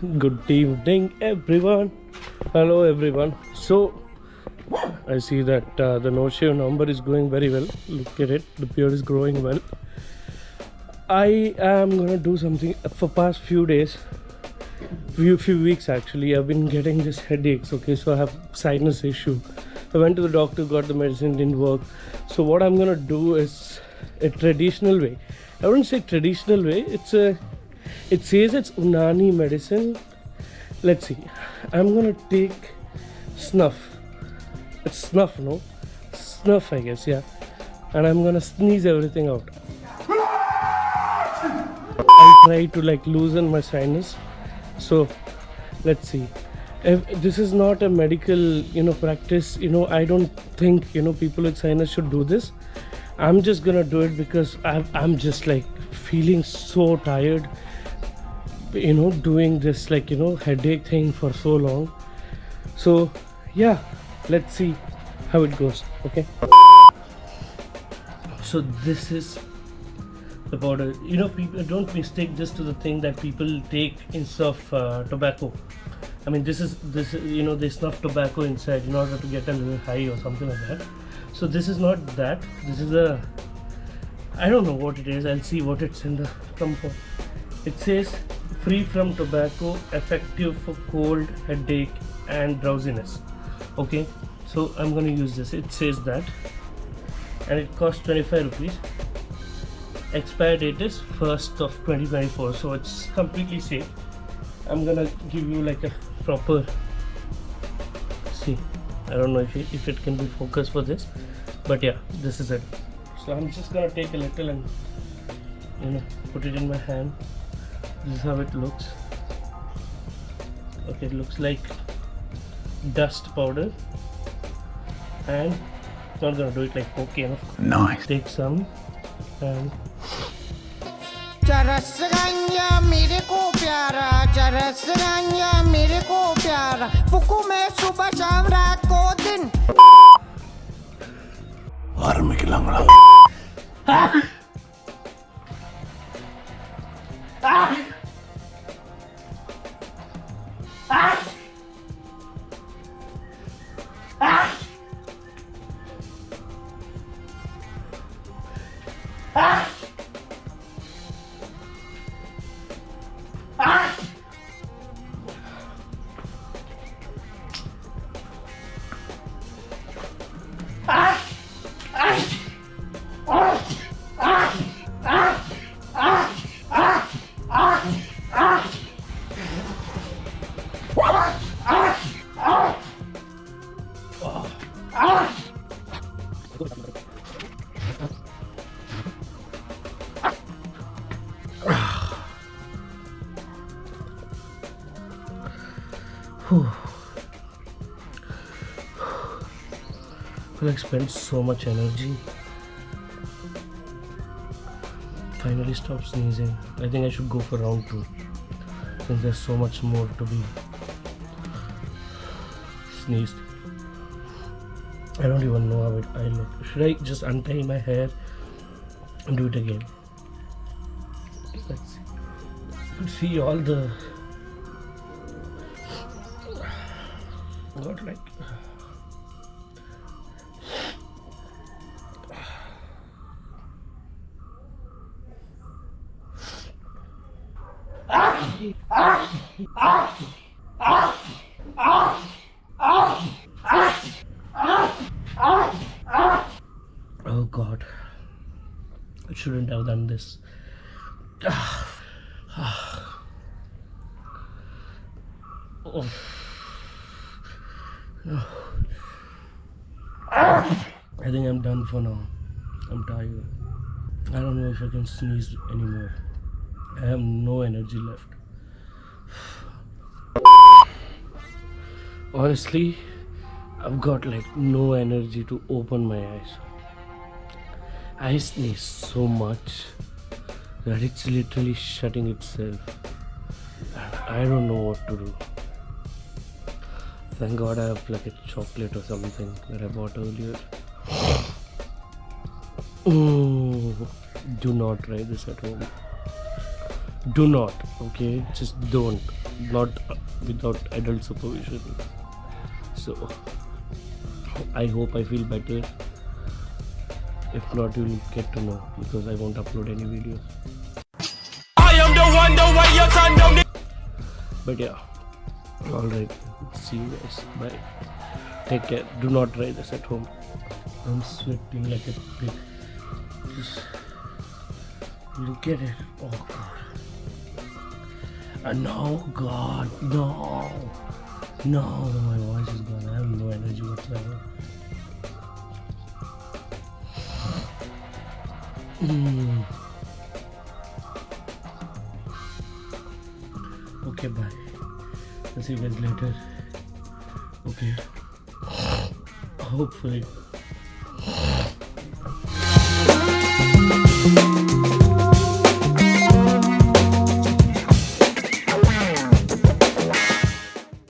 Good evening, everyone. Hello, everyone. So, I see that the no shave number is going very well. Look at it, the beard is growing well. I am gonna do something for past few days, few weeks actually. I've been getting this headaches. Okay, so I have sinus issue. I went to the doctor, got the medicine, didn't work. So what I'm gonna do is a traditional way. I wouldn't say traditional way. It says it's Unani medicine. Let's see. I'm gonna take snuff. It's snuff, no? Snuff, I guess, yeah. And I'm gonna sneeze everything out. I'll try to like loosen my sinus. So let's see. If this is not a medical, practice. I don't think people with sinus should do this. I'm just gonna do it because I'm just like feeling so tired. Doing this headache thing for so long. So yeah, let's see how it goes. Okay. So this is the powder. People don't mistake this to the thing that people take instead of tobacco. I mean, this is they snuff tobacco inside in order to get a little high or something like that. So this is not that. This is I don't know what it is. I'll see what it's in the compo. It says free from tobacco, effective for cold, headache and drowsiness. Okay, so I'm going to use this. It says that, and it costs 25 rupees. Expire date is 1st of 2024, so it's completely safe. I'm gonna give you like a proper see. I don't know if it can be focused for this, but yeah, this is it. So I'm just gonna take a little and put it in my hand. This is how it looks. Okay, it looks like dust powder, and I'm not gonna do it like okay enough. Nice. Take some and चरसगंजा मेरे को प्यारा चरसगंजा मेरे को प्यारा फुकू में सुबह शाम रात को दिन ஆரம்பிக்கலாங்களா? I feel like spent so much energy. Finally stop sneezing. I think I should go for round 2 since there's so much more to be sneezed. I don't even know how I look. Should I just untie my hair and do it again? Let's see. You can see all the got like oh god, I shouldn't have done this. Oh. I think I'm done for now. I'm tired. I don't know if I can sneeze anymore. I have no energy left. Honestly, I've got like no energy to open my eyes. I sneeze so much that it's literally shutting itself. And I don't know what to do. Thank God I have like a chocolate or something that I bought earlier. Do not try this at home. do not, okay? Just don't. Not without adult supervision. So I hope I feel better. If not, you'll get to know because I won't upload any videos. I am the one, the way your son don't need. But yeah, alright. See you guys. Bye. Take care. Do not try this at home. I'm sweating like a pig. Just look at it. Oh god. No, God. No. No, my voice is gone. I have no energy whatsoever. Okay, bye. I'll see you guys later. Okay. Hopefully.